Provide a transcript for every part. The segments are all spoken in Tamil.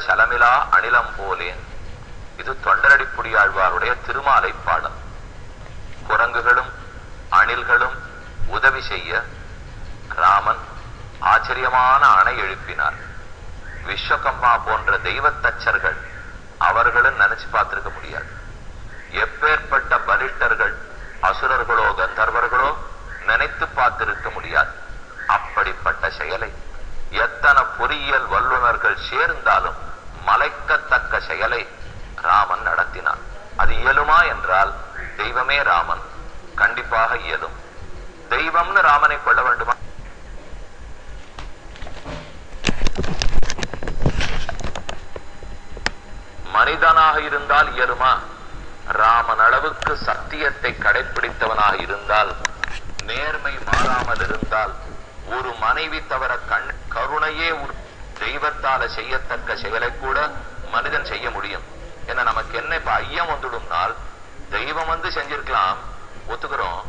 சலமிலா அணிலம் போலேன். இது தொண்டரடிப்புடியாழ்வாருடைய திருமாலை பாடல். குரங்குகளும் அணில்களும் உதவி செய்ய ராமன் ஆச்சரியமான அணை எழுப்பினார். விஸ்வகர்மா போன்ற தெய்வத்தச்சர்கள் அவர்களும் நினைச்சு பார்த்திருக்க முடியாது. எப்பேற்பட்ட பலிஷ்டர்கள் அசுரர்களோ கந்தர்வர்களோ நினைத்து பார்த்திருக்க முடியாது. அப்படிப்பட்ட செயலை எத்தனை பொறியியல் வல்லுநர்கள் சேர்ந்தாலும் மலைக்கத்தக்க செயலை ராமன் நடத்தினான். அது இயலுமா என்றால் தெய்வமே ராமன், கண்டிப்பாக இயலும். தெய்வம்னு ராமனை கொள்ள வேண்டுமா? மனிதனாக இருந்தால் இயலுமா? ராமன் அளவுக்கு சத்தியத்தை கடைபிடித்தவனாக இருந்தால், நேர்மை மாறாமல் இருந்தால், ஒரு மனைவி தவிர கருணையே தெய்வத்தால செய்யத்தக்க செயலை கூட மனிதன் செய்ய முடியும். ஏன்னா நமக்கு என்ன இப்ப ஐயம் வந்துடும்னால், தெய்வம் வந்து செஞ்சிருக்கலாம் ஒத்துக்கிறோம்,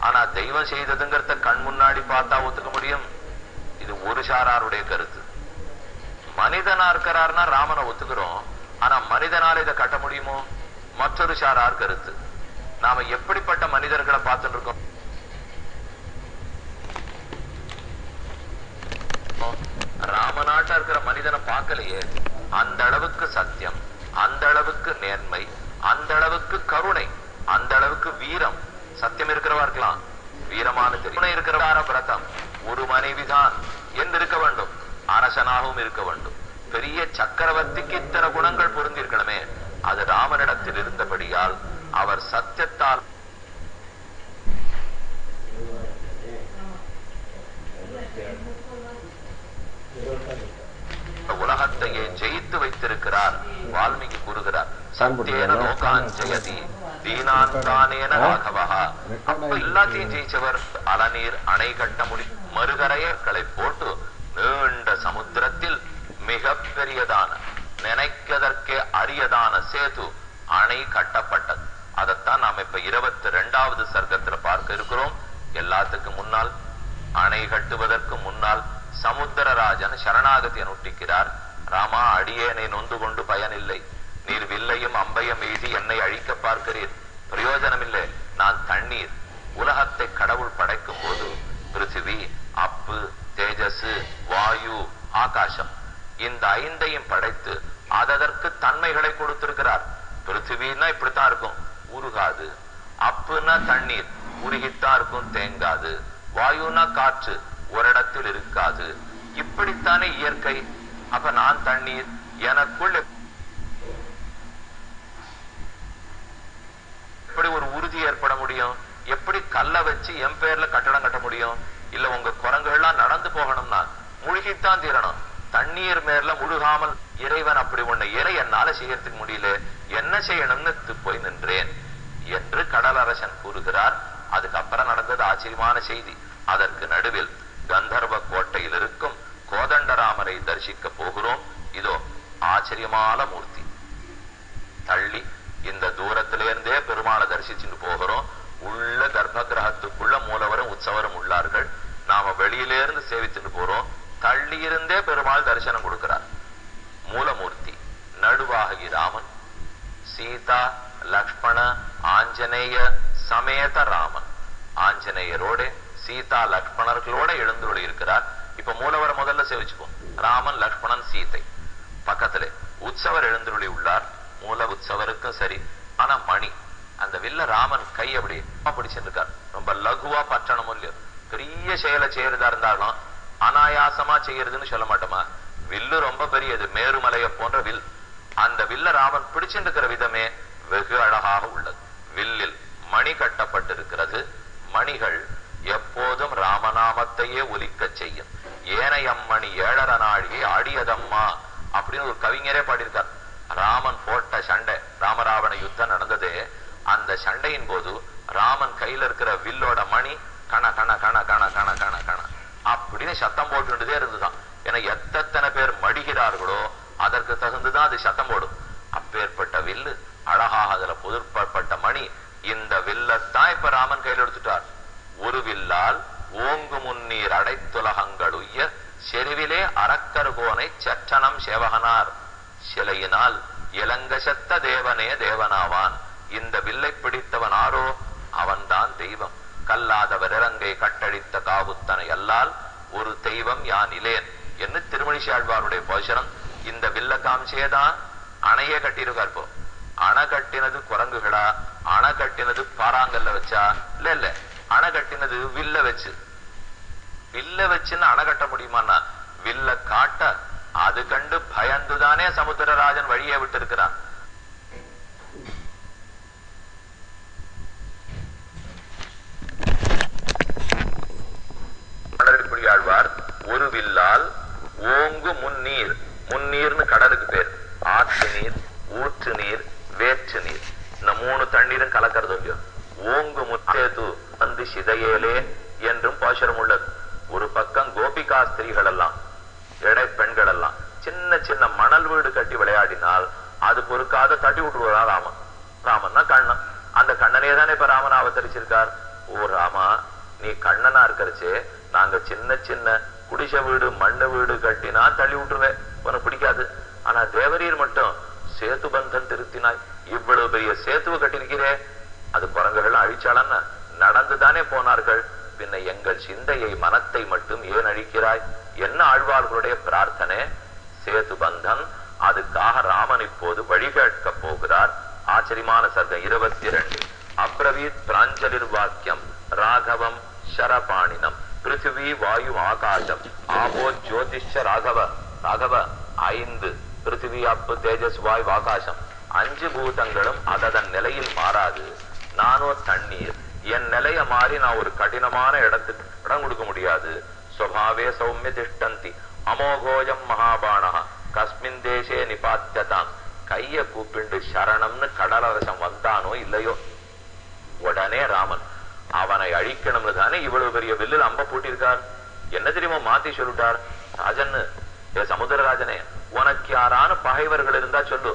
ஆனா தெய்வம் செய்ததுங்கிறத கண் முன்னாடி பார்த்தா ஒத்துக்க முடியும்? இது ஒரு சாராருடைய கருத்து. மனிதனா இருக்கிறார்னா ராமனை ஒத்துக்கிறோம், ஆனா மனிதனால இதை கட்ட முடியுமோ? மற்றொரு சாரார் கருத்து. நாம எப்படிப்பட்ட மனிதர்களை பார்த்துட்டு இருக்கோம்? ராமநாட்டா இருக்கிற மனிதனை பார்க்கலையே. அந்த அளவுக்கு சத்தியம், அந்த அளவுக்கு நேர்மை, அந்த அளவுக்கு கருணை, அந்த அளவுக்கு வீரம். சத்தியம் இருக்கிறவா இருக்கலாம், வீரமான கருணை இருக்கிறவார விரதம், ஒரு மனைவிதான் என்று இருக்க வேண்டும், அரசனாகவும் இருக்க வேண்டும். பெரிய சக்கரவர்த்திக்கு இத்தனை குணங்கள் பொருந்தி இருக்கணுமே, அது ராமனிடத்தில் இருந்தபடியால் அவர் சத்தியத்தால் உலகத்தையே ஜெயித்து வைத்திருக்கிறார். வால்மீகி கூறுகிறார், சத்தியேன லோகான் ஜெயதி தீனான் தானேன ராகவஹா. அப்ப எல்லாத்தையும் ஜெயிச்சவர். அலநீர் அணை கட்ட மறுகரையர்களை போட்டு நீண்ட சமுத்திரத்தில் மிக பெரியதான நினைக்கதற்கே அரியதான சேது அணை கட்டப்பட்டது. அதைத்தான் நாம இப்ப 22வது சர்க்கத்துல பார்க்க இருக்கிறோம். எல்லாத்துக்கும் முன்னால், அணை கட்டுவதற்கு முன்னால் சமுத்திரராஜன் சரணாகதி அனுஷ்டிக்கிறார். ராமா, அடியேனை நொந்து கொண்டு பயனில்லை. நீர் வில்லையும் அம்பையும் எய்தி என்னை அழிக்க பார்க்கிறீர், பிரயோஜனமில்லை. நான் தண்ணீர். உலகத்தை கடவுள் படைக்கும் போது பிருத்திவி, அப்பு, தேஜஸ், வாயு, ஆகாசம், இந்த 5ஐயும் படைத்து அதற்கு தன்மைகளை கொடுத்திருக்கிறார். பிருத்திவின்னா இப்படித்தான் இருக்கும், உருகாது. அப்புன்னா தண்ணீர், உருகித்தான் இருக்கும், தேங்காது. வாயுனா காற்று, ஒரு இடத்தில் இருக்காது. இப்படித்தானே இயற்கை. அப்ப நான் தண்ணீர், எனக்குள் எப்படி ஒரு உறுதி ஏற்பட முடியும்? எப்படி கல்லை வச்சு என் பேர்ல கட்டடம் கட்ட முடியும்? இல்ல உங்க குரங்குகள்லாம் நடந்து போகணும்னா முழுகித்தான் தீரணும். தண்ணீர் மேல முழுகாமல் இறைவன் அப்படி ஒண்ணு இறை என்னால செய்யறதுக்கு முடியல, என்ன செய்யணும்னு போய் நின்றேன் என்று கடலரசன் கூறுகிறார். அதுக்கப்புறம் நடந்தது ஆச்சரியமான செய்தி. அதற்கு நடுவில் கந்தர்வ கோட்டையில் இருக்கும் கோதண்டராமரை தரிசிக்க போகிறோம். இதோ ஆச்சரியமான மூர்த்தி. தள்ளி இந்த தூரத்திலிருந்தே பெருமாளை தரிசிச்சுட்டு போகிறோம். உள்ள கர்ப்ப கிரகத்துக்குள்ள மூலவரும் உற்சவரும் உள்ளார்கள். நாம வெளியிலிருந்து சேவிச்சுட்டு போறோம். தள்ளி இருந்தே பெருமாள் தரிசனம் கொடுக்கிறார். மூலமூர்த்தி நடுவாகி ராமன், சீதா, லக்ஷ்மண, ஆஞ்சநேய சமேத ராமன். ஆஞ்சநேயரோட சீதா லக்ஷ்மணர்களோட எழுந்துள்ளி இருக்கிறார். இப்ப மூலவரை முதல்ல சேவிச்சுப்போம். ராமன், லக்ஷ்மணன், சீதை. பக்கத்துல உற்சவர் எழுந்துள்ளி உள்ளார். மூல உற்சவருக்கும் சரி. ஆனா மணி, அந்த வில்ல ராமன் கை அப்படி பிடிச்சிருக்கார். ரொம்ப லகுவா பற்றணும் இல்லையோ. பெரிய செயலை செய்யறதா இருந்தாலும் அனாயாசமா செய்யறதுன்னு சொல்ல மாட்டோமா? வில்லு ரொம்ப பெரியது, மேருமலையை போன்ற வில். அந்த வில்ல ராமன் பிடிச்சிருக்கிற விதமே வெகு அழகாக உள்ளது. வில்லில் மணி கட்டப்பட்டிருக்கிறது. மணிகள் எப்போதும் ராமநாமத்தையே ஒலிக்க செய்யும். ஏனையம்மணி ஏழர நாழிகை ஆடியதம்மா அப்படின்னு ஒரு கவிஞரே பாடியிருக்கார். ராமன் போட்ட சண்டை, ராமராவண யுத்தம் நடந்ததே, அந்த சண்டையின் போது ராமன் கையில இருக்கிற வில்லோட மணி கண கண கண கண கண கண கண அப்படின்னு சத்தம் போட்டுட்டே இருந்துதான். ஏன்னா எத்தனை பேர் மடிகிறார்களோ அதற்கு தகுந்துதான் அது சத்தம் போடும். அப்பேற்பட்ட வில்லு அழகாக அதுல புதுப்பட்ட மணி. இந்த வில்லத்தான் இப்ப ராமன் கையில் எடுத்துட்டார். ஒரு வில்லால் ஓங்கு முன்னீர் அடைத்துலகங்கள் உய்ய செருவிலே அறக்கருகோனை சற்றனம் சேவகனார். சிலையினால் இலங்கசத்த தேவனே தேவனாவான். இந்த வில்லை பிடித்தவன் ஆரோ அவன்தான் தெய்வம். கல்லாதவர் இறங்கை கட்டழித்த காவுத்தனை அல்லால் ஒரு தெய்வம் யான் இலேன் என்று திருமணிசாழ்வாருடைய போஷனம். இந்த வில்ல காமிச்சேதான் அணைய கட்டியிருக்கார். இப்போ அணை கட்டினது குரங்குகளா, அணை கட்டினது பாறாங்கல்ல வச்சா? இல்ல, அணை கட்டினது வில்ல வச்சு. வில்ல வச்சுன்னு அணை கட்ட முடியுமான்னா வில்ல காட்ட அது கண்டு பயந்துதானே சமுத்திரராஜன் வழியை விட்டு இருக்கிறான். ஆழ்வார் ஒரு வில்லால் ஓங்கு முன்னீர், முன்னீர்னு கடலுக்கு பேர், ஆற்று நீர், ஊற்று நீர், வேற்று நீர், இந்த 3 தண்ணீரும் கலக்கிறது இல்லையோ. ஓங்கு முத்தேது வந்து சிதையேலே என்றும் பாசுரம் உள்ளது. ஒரு பக்கம் கோபிகா ஸ்திரீகள் எல்லாம், எடை பெண்கள் எல்லாம் சின்ன சின்ன மணல் வீடு கட்டி விளையாடினால் அது பொறுக்காத தட்டி விட்டுருவா ராமன். ராமன்னா கண்ணன். அந்த கண்ணனே தானே இப்ப ராமன் அவதரிச்சிருக்கார். ஓ ராமா, நீ கண்ணனா இருக்கிறச்சே நாங்க சின்ன சின்ன குடிசை வீடு மண்ணு வீடு கட்டினா தள்ளி விட்டுருவேன், உனக்கு பிடிக்காது. ஆனா தேவரீர் மட்டும் சேத்து பந்தன் திருத்தினாய், இவ்வளவு பெரிய சேத்துவை கட்டிருக்கிறே, அது குரங்குகள் அழிச்சாலன்னா நடந்துதானே போனார்கள், பின்ன எங்கள் சிந்தையை மனத்தை மட்டும் ஏன் அழிக்கிறாய்? என்ன ஆழ்வார்களுடைய பிரார்த்தனை? சேது பந்தன். அதுக்காக ராமன் இப்போது வழிகேட்க போகிறார். ஆச்சரியமான சர்க்கம் 22. அப்ரவீத் பிராஞ்சலிர் வாக்கியம் ராகவம் ஷரபாணினம் பிருத்திவி வாயு ஆகாசம் ஆபோ ஜோதிஷ ராகவ. ராகவ 5, பிருத்திவி அப்பு தேஜஸ் வாயு ஆகாசம் 5 பூதங்களும் அதன் நிலையில் மாறாது. நானோ தண்ணீர், என் நிலைய மாறி நான் ஒரு கடினமான இடத்துக்கு இடம் கொடுக்க முடியாது. ஸ்வபாவே சௌமிய திஷ்டந்தி அமோகோஜம் மகாபாணா கஸ்மின் தேசே நிபாத்தியதான். கைய கூப்பிண்டு சரணம்னு கடலரசம் வந்தானோ இல்லையோ, உடனே ராமன் அவனை அழிக்கணும்னு தானே இவ்வளவு பெரிய வில்லில் அம்ப பூட்டியிருக்கார். என்ன தெரியுமோ மாத்தி சொல்லிட்டார். ராஜன்னு, சமுத்திரராஜனே, உனக்கு யாரான பகைவர்கள் இருந்தா சொல்லு,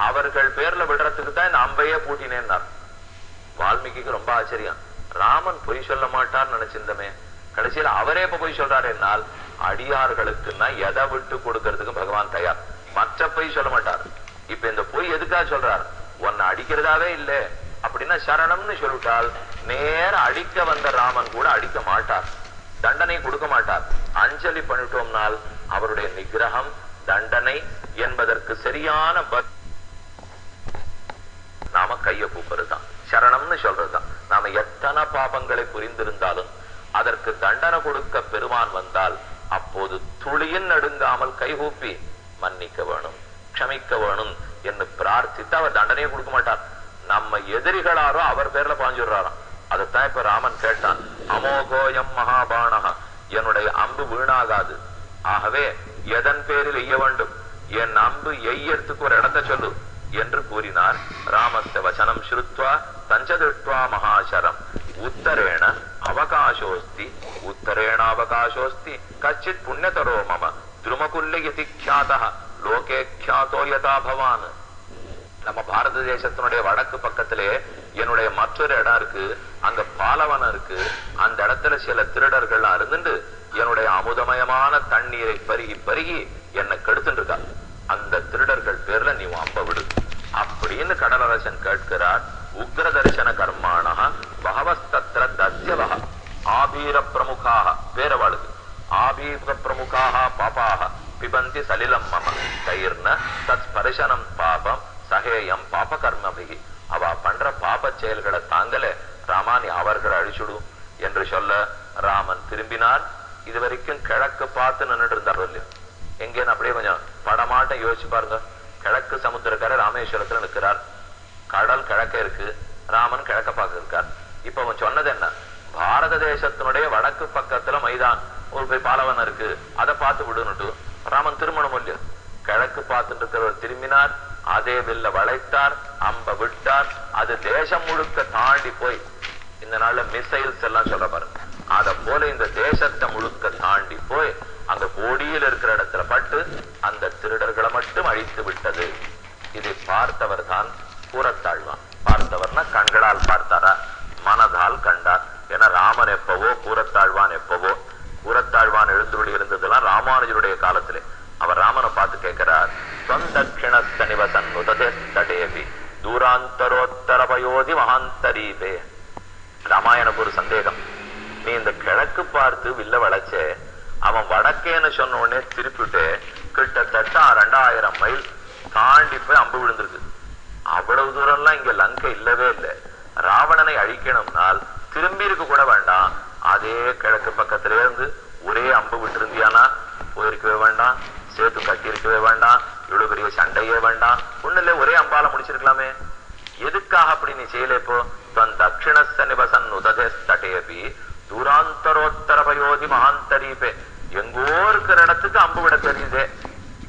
அவர்கள் பேர்ல விடுறதுக்கு தான் இந்த அம்பையே பூட்டினேன்னார். வால்மீகிக்கு ரொம்ப ஆச்சரியம். ராமன் பொய் சொல்ல மாட்டார்னு நினைச்சிருந்தமே, கடைசியில் அவரே இப்ப பொய் சொல்றாரு. என்னால் அடியார்களுக்குன்னா எதை விட்டு கொடுக்கறதுக்கு பகவான் தயார், மற்ற பொய் சொல்ல மாட்டார். இப்ப இந்த பொய் எதுக்காக சொல்றார்? உன்னை அடிக்கிறதாவே இல்லை அப்படின்னா சரணம்னு சொல்லிட்டால் நேர அடிக்க வந்த ராமன் கூட அடிக்க மாட்டார், தண்டனை கொடுக்க மாட்டார். அஞ்சலி பண்ணிட்டோம்னால் அவருடைய நிகிரகம் தண்டனை என்பதற்கு சரியான நாம கைய கூப்பிடுறதுதான், சரணம்னு சொல்றதுதான். நாம எத்தனை பாபங்களை புரிந்திருந்தாலும் அதற்கு தண்டனை கொடுக்க பெருமான் வந்தால் அப்போது துளியின் நடுங்காமல் கைகூப்பி மன்னிக்க வேணும், க்ஷமிக்க வேணும் என்று பிரார்த்தித்து அவர் தண்டனையை கொடுக்க மாட்டார். நம்ம எதிரிகளாரோ அவர் பேர்ல பாஞ்சுடுறாராம். அதைத்தான் இப்ப ராமன் கேட்டான். அமோகோயம் மகாபாணகா, என்னுடைய அம்பு வீணாகாது, ஆகவே எதன் பேரில் எய்ய வேண்டும், என் அம்பு எய்யறதுக்கு ஒரு இடத்தை சொல்லு என்று கூறினார். ராமஸ்ய வசனம் ஸ்ருத்வா தஞ்சதிருஷ்ட்வா மகாசரம் உத்தரேண அவகாசோஸ்தி உத்தரேண அவகாசோஸ்தி கச்சித் புண்ணியதரோ மம திருமகுல்யதி க்யாதா லோகே க்யாதோ யதா பவான். நம்ம பாரத தேசத்தினுடைய வடக்கு பக்கத்திலே என்னுடைய மற்றொரு இடம் இருக்கு, அங்க பாலவனம் இருக்கு. அந்த இடத்துல சில திருடர்கள்லாம் இருந்துட்டு என்னுடைய அமுதமயமான தண்ணீரை பருகி பருகி என்னை கெடுத்துட்டு இருக்கா. அந்த திருடர்கள் பேர்ல நீ அம்ப விடு அப்படின்னு கடலரசன் கேட்கிறார். உக்ர தரிசன கர்மாணா பகவஸ்தத்ர தஸ்யவஹ ஆபீர பிரமுகாக, பேரவாளுக்கு ஆபீர பிரமுகாக பாபாக பிபந்தி சலிலம் மம தைர்ன தத் ஸ்பர்சனம் பாபம் சகேயம் பாப கர்மபிகி. அவ பண்ற பாப செயல்களை தாங்கல ராமா, நீ அவர்களை அழிச்சுடு என்று சொல்ல ராமன் திரும்பினார். இது வரைக்கும் கிழக்கு பார்த்து நின்றுட்டு இருந்தார் இல்லையா, எங்கேன்னு அப்படியே கொஞ்சம் படமாட்டம் யோசிச்சு பாருங்க. கிழக்கு சமுத்திரக்கரை ராமேஸ்வரத்துல நிற்கிறார், கடல் கிழக்க இருக்கு, ராமன் கிழக்க பார்க்க இருக்கார். இப்ப அவன் சொன்னது என்ன? பாரத தேசத்தினுடைய வடக்கு பக்கத்துல மைதான் ஒரு பாலவனம் இருக்கு, அதை பார்த்து விடுனுட்டு ராமன் திருமணம் இல்லையா. கிழக்கு பார்த்துட்டு இருக்கிறவர் திரும்பினார், அதே வில்ல வளைத்தார், அம்ப விட்டார். அது தேசம் முழுக்க தாண்டி போய், இந்த நாள்ல மிசைல்ஸ் எல்லாம் சொல்ல பாருங்க, அத போல இந்த தேசத்தை முழுக்க தாண்டி போய் அங்க கோடியில் இருக்கிற இடத்துல பட்டு அந்த திருடர்களை மட்டும் அழித்து விட்டது. இதை பார்த்தவர் தான் கூரத்தாழ்வான். பார்த்தவர்னா கண்களால் பார்த்தாரா, மனதால் கண்டார். ஏன்னா ராமன் எப்பவோ, கூரத்தாழ்வான் எப்பவோ. கூரத்தாழ்வான் எழுந்துள்ளி இருந்ததெல்லாம் ராமானுஜருடைய காலத்திலே. அவர் ராமனை பார்த்து கேட்கிறார், தட்சிணஸ்த நிவசன் உததே தடேபி தூராந்தரோத்தரபயோதி மகாந்தரீபே. ராமாயணக்கு ஒரு சந்தேகம். நீ இந்த கிழக்கு பார்த்து வில்ல வளைச்ச, அவன் வடக்கேன்னு சொன்ன உடனே திருப்பிட்டு கிட்டத்தட்ட 2000 மைல் தாண்டி போய் அம்பு விழுந்திருக்கு. அவ்வளவு தூரம்லாம் இங்க லங்கை இல்லவே இல்லை. ராவணனை அழிக்கணும்னால் திரும்பி இருக்க கூட வேண்டாம், அதே கிழக்கு பக்கத்திலே இருந்து ஒரே அம்பு விட்டு இருந்தியானா போயிருக்கவே வேண்டாம், சேத்து கட்டி இருக்கவே வேண்டாம், இவ்வளவு பெரிய சண்டையே வேண்டாம், ஒண்ணுல ஒரே அம்பால முடிச்சிருக்கலாமே. எதுக்காக அப்படி நீ செய்யல? இப்போ தட்சிணஸ்த நிவசன் உததே தடேபி தூராந்தரோத்தரபயோதி மகாந்தரீபே. எங்கோ இருக்கிற இடத்துக்கு அம்பு விட தெரியுதே,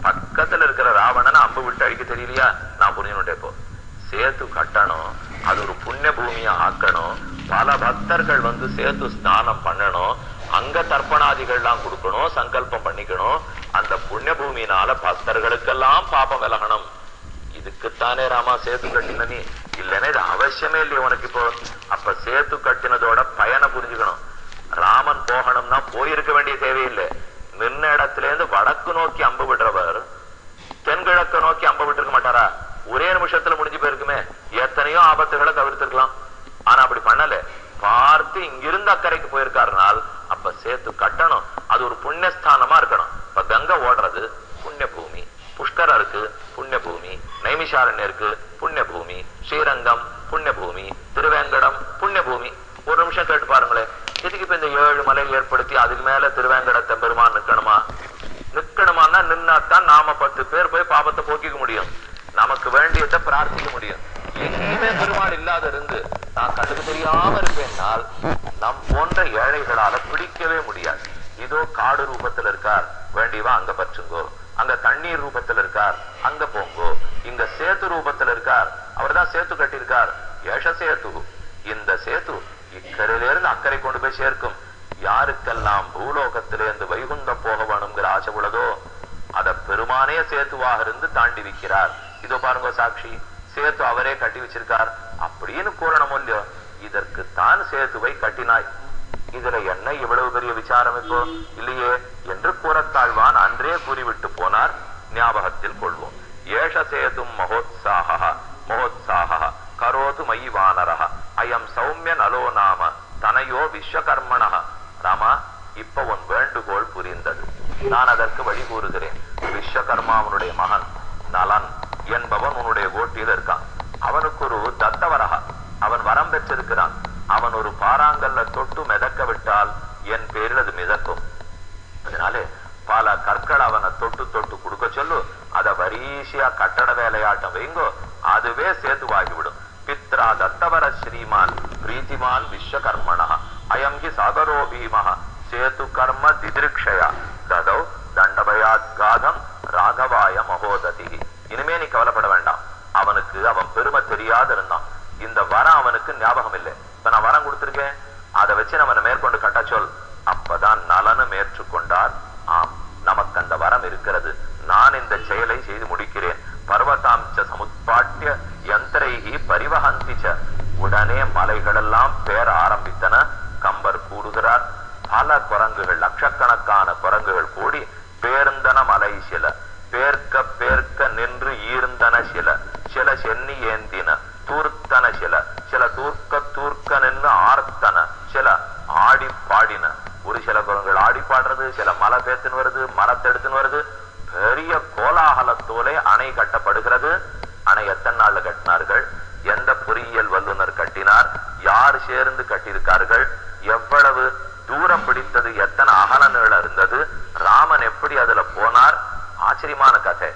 பக்கத்துல இருக்கிற ராவணனை அம்பு விட்டு அழிக்க தெரியலையா? நான் புரியணுட்டே. இப்போ சேத்து கட்டணும், அது ஒரு புண்ணிய பூமியா ஆக்கணும், பல பக்தர்கள் வந்து சேத்து ஸ்நானம் பண்ணணும், அங்க தர்ப்பணாதிகள்லாம் கொடுக்கணும், சங்கல்பம் பண்ணிக்கணும். அந்த புண்ணிய பூமியினால பக்தர்களுக்கெல்லாம் பாபம் விலகணும். இதுக்குத்தானே ராமா சேத்து கட்டின நீ, இல்லைன்னா இது அவசியமே இல்லையே உனக்கு. இப்போ அப்ப சேத்து கட்டினதோட பயனை புரிஞ்சுக்கணும். ராமன் போகணும்னா போயிருக்க வேண்டிய தேவையில்லை. நின்ன இடத்துல இருந்து வடக்கு நோக்கி அம்பு விடுறவர் தென்கிழக்கு நோக்கி அம்பு விட்டுருக்க மாட்டாரா? ஒரே நிமிஷத்துல முடிஞ்சு போயிருக்குமே. எத்தனையோ ஆபத்துகளை தவிர்த்திருக்கலாம். ஆனா அப்படி பண்ணல, பார்த்து இங்கிருந்து அக்கறைக்கு போயிருக்காருனால் அப்ப சேத்து கட்டணும். அது ஒரு புண்ணியஸ்தானமா இருக்கணும். இப்ப கங்கை ஓடுறது புண்ணிய பூமி, புஷ்கரம் இருக்கு புண்ணிய பூமி, நைமிஷாரண்யம் இருக்கு புண்ணிய பூமி, ஸ்ரீரங்கம் புண்ணிய பூமி, திருவேங்கடம் புண்ணிய பூமி. ஒரு நிமிஷம் கேட்டு பாருங்களேன், இதுக்கு இப்ப இந்த 7 மலை ஏற்படுத்தி அதுக்கு மேல திருவேங்கடத்தை பெருமான் நிக்கணுமான்னா நின்னாத்தான் நாம 10 பேர் போய் பாபத்தை போக்கிக்க முடியும், நமக்கு வேண்டியதை பிரார்த்திக்க முடியும். எங்கேயுமே பெருமாள் இல்லாத இருந்து நான் கண்ணுக்கு தெரியாம இருப்பேன்னால் நம் போன்ற ஏழைகளால பிடிக்கவே முடியாது. இதோ காடு ரூபத்துல இருக்கார், வேண்டியவா அங்க பற்றுங்கோ, அங்க தண்ணீர் ரூபத்துல இருக்கார் அங்க போங்கோ, இங்க சேத்து ரூபத்துல இருக்கார், அவர் தான் சேத்து கட்டியிருக்கார், ஏஷ சேத்து. இந்த சேத்து இக்கரையிலிருந்து அக்கறை கொண்டு போய் சேர்க்கும். யாருக்கெல்லாம் பூலோகத்திலிருந்து வைகுந்தம் போக வேணுங்கிற ஆசை உள்ளதோ அத பெருமானே சேத்துவாக இருந்து தாண்டி வைக்கிறார். இதோ பாருங்க சாட்சி, சேத்து அவரே கட்டி வச்சிருக்கார் அப்படின்னு கூறணும் இல்லையோ. இதற்குத்தான் சேத்துவை கட்டினாய். இதுல என்ன இவ்வளவு பெரிய விசாரம் இப்போ இல்லையே என்று கூறத்தாழ்வான் அன்றே கூறிவிட்டு போனார். ஞாபகத்தில் கொள்வோம். ஏஷ சேதும் மகோத்சாக மகோத்சாக கரோது மயி வானரஹ அயம் சௌமிய நலோ நாம தனையோ விஸ்வகர்மண. ராமா, இப்ப உன் வேண்டுகோள் புரிந்தது, நான் அதற்கு வழி கூறுகிறேன். விஸ்வகர்மாவனுடைய மகன் நலன் என்பவன் உன்னுடைய கோட்டியில் இருக்கான். அவனுக்கு ஒரு தத்தவரக, அவன் வரம் பெற்றிருக்கிறான். அவன் ஒரு பாறாங்கல்ல தொட்டு மிதக்க விட்டால் என் பேரில் அது மிதக்கும். அதனாலே பல கற்கள் அவனை தொட்டு தொட்டு கொடுக்க சொல்லு. அத வரிசையா கட்டட வேலையாட்டம் வைங்கோ, அதுவே சேதுவாகிவிடும். பித்ரா தத்தவர ஸ்ரீமான் பிரீத்திமான் விஸ்வகர்மண அயம் ஹி சாகரோ பீமஹ சேது கர்ம திதிருக்ஷயா ததௌ தண்டபயாத் காதம் ராகவாய மகோததி. இனிமே நீ கவலைப்பட வேண்டாம். அவனுக்கு அவன் பெருமை தெரியாத இருந்தான். இந்த வரம் அவனுக்கு ஞாபகம் இல்லை. இப்ப நான் வரம் கொடுத்திருக்கேன், அதை வச்சு நம்ம மேற்கொண்டு கட்ட சொல். அப்பதான் நலனும் ஏற்றுக்கொண்டார். ஆம், நமக்கு அந்த வரம் இருக்கிறது, நான் இந்த செயலை செய்து முடிக்கிறேன். பர்வதாம்ச சமுத்பாட்டிய யந்திரைகி பரிவஹந்திச்ச. உடனே மலைகளெல்லாம் பேர ஆரம்பித்தன. கம்பர் கூடுகிறார். பல குரங்குகள், லட்சக்கணக்கான குரங்குகள் கூடி பேர்ந்தன மலை சில, பேர்க்க பேர்க்க நின்று ஈர்ந்தன சில, சில சென்னி ஏந்தின தூர்த்தன சில, சில தூர்க்க தூர்க்க நின்று ஆர்த்தன சில, ஆடி பாடின. ஒரு சில குரங்குகள் ஆடி பாடுறது, சில மலை பேத்துன்னு வருது, மரத்தெடுத்துன்னு வருது. பெரிய கோலாகலத்தோலே அணை கட்டப்படுகிறது. அணை எத்தனை நாள்ல கட்டினார்கள்? எந்த பொறியியல் வல்லுநர் கட்டினார்? யார் சேர்ந்து கட்டியிருக்கார்கள்? எவ்வளவு தூரம் பிடித்தது? எத்தனை அகல நீளம் இருந்தது? ராமன் எப்படி அதுல போனார்? ஆச்சரியமான கதை.